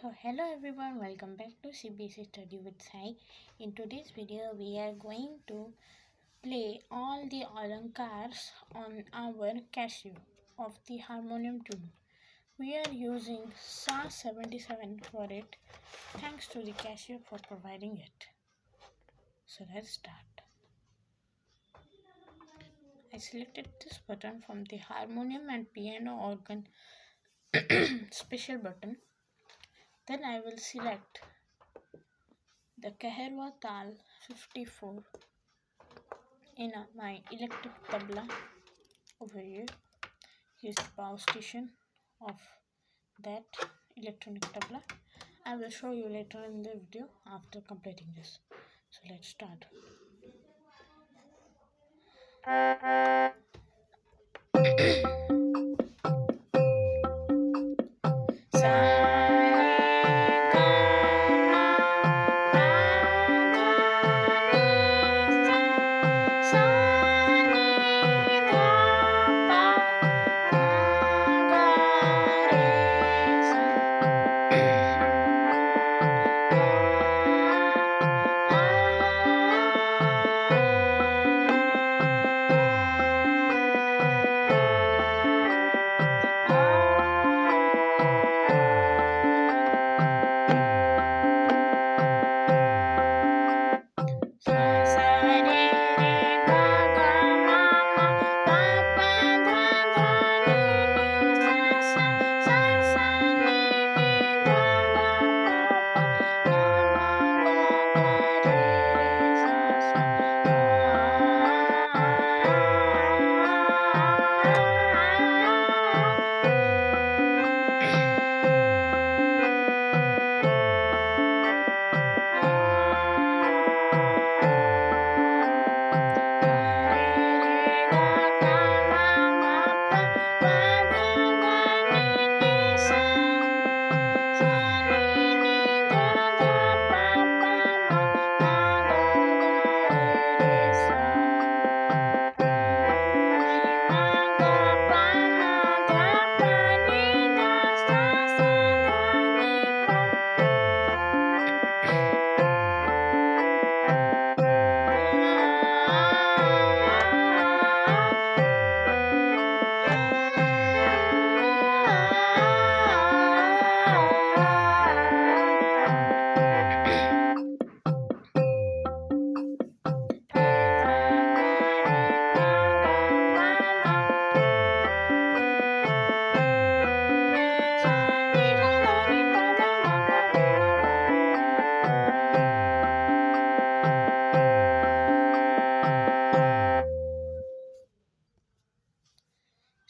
So hello everyone, welcome back to CBC Study with Sai. In today's video, we are going to play all the alankars on our Casio of the harmonium tune. We are using SA 77 for it. Thanks to the Casio for providing it. So let's start. I selected this button from the harmonium and piano organ special button. Then I will select the Kaherwa Tal 54 in my electric tabla over here. Here's the power station of that electronic tabla. I will show you later in the video after completing this. So let's start.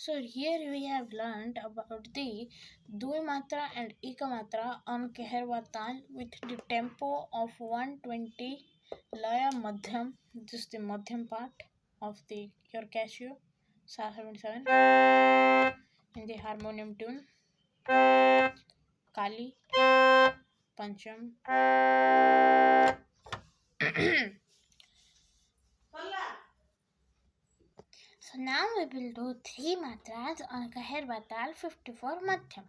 So here we have learned about the Dvimatra and Ekamatra on Keherwa Tal with the tempo of 120 Laya Madhyam. This is the Madhyam part of the your Casio SA 77 in the harmonium tune Kali Pancham. So now we will do 3 matras on Kaherwa Tal 54 Madhyam.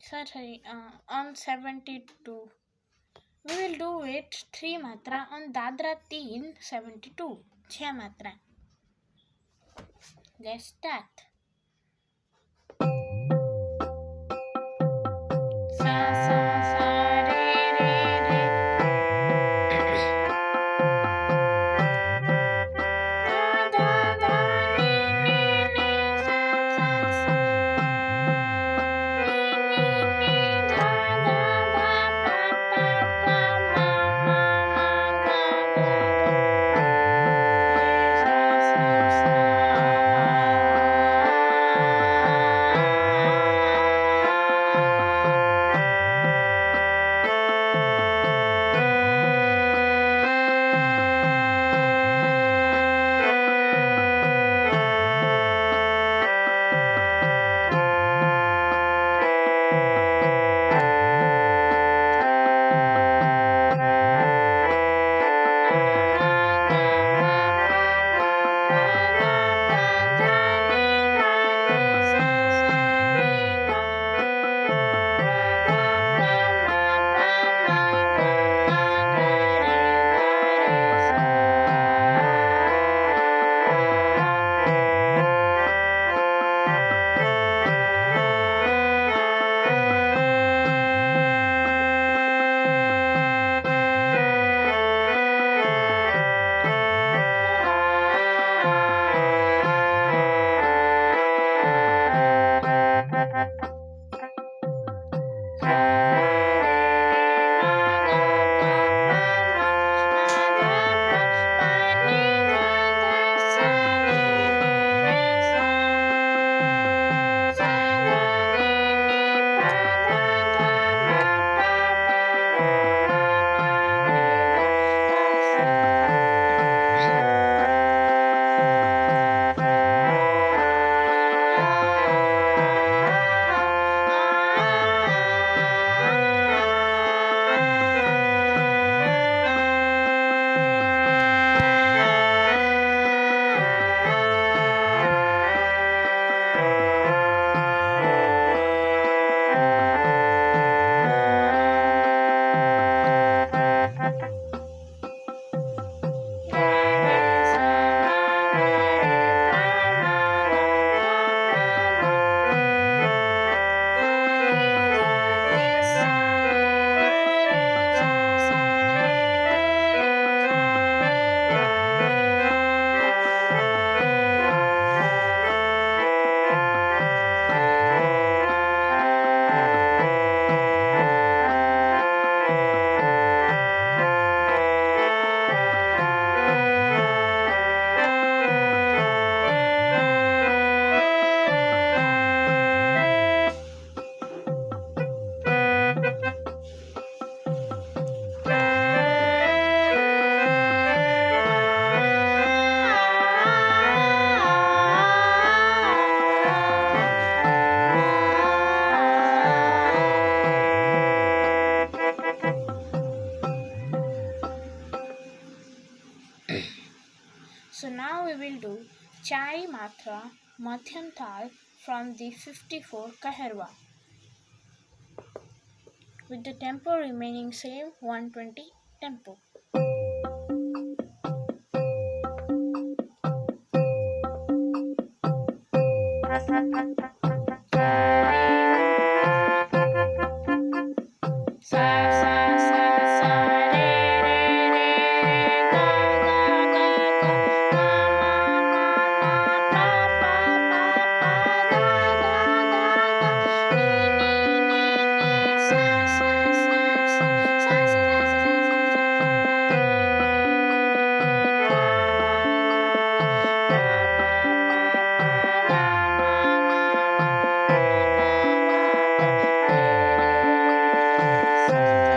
Sorry, on 72. We will do it 3 matra on Dadra 3 72. 6 matra. Let's start. Sa sa sa re re re. Da da da ni ni ni sa sa sa. Ni ni ni da da da pa pa pa ma ma ma ga ga ga. Re sa sa sa. Chai Matra Madhyam Tal from the 54 Kaherwa, with the tempo remaining same 120 tempo. Sa sa sa sa re re re re ga ga ga ga ma ma ma ma pa pa pa pa ga ga ga ga ni ni ni ni sa sa sa sa sa sa sa sa sa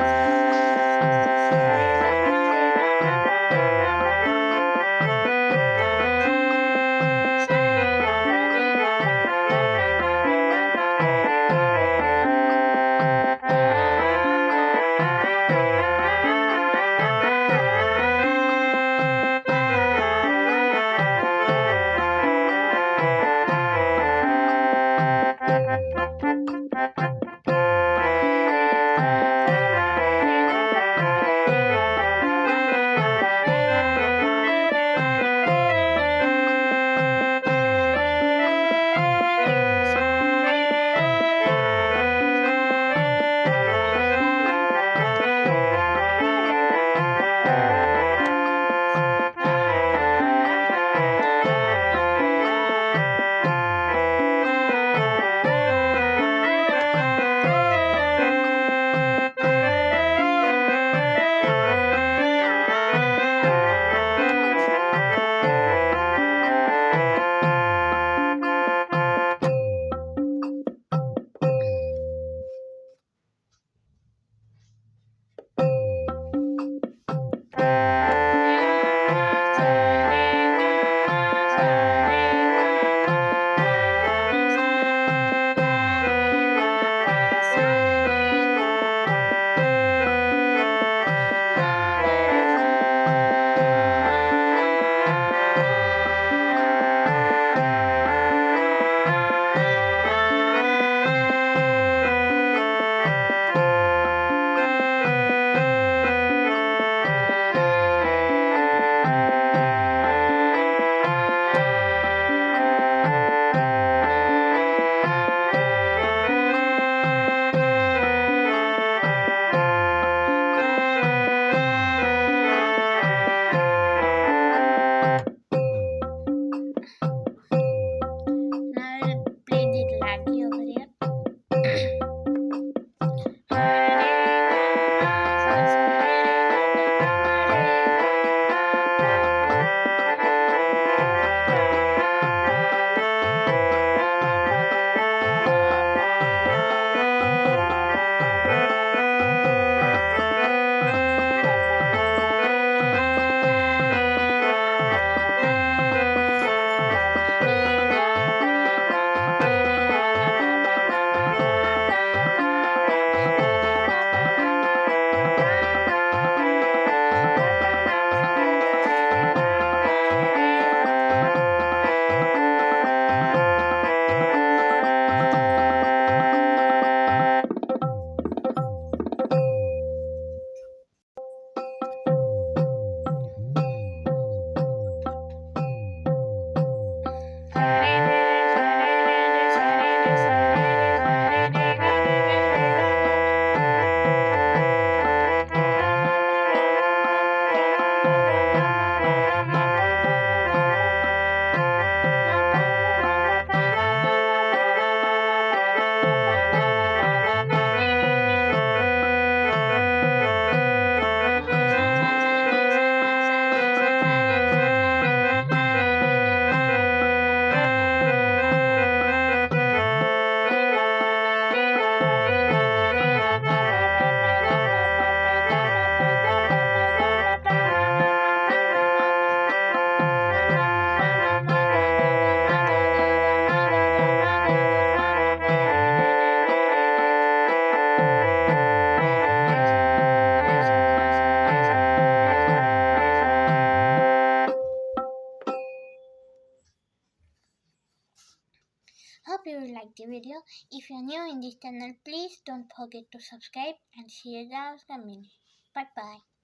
Hope you will like the video. If you are new in this channel, please don't forget to subscribe and share the community. Bye bye.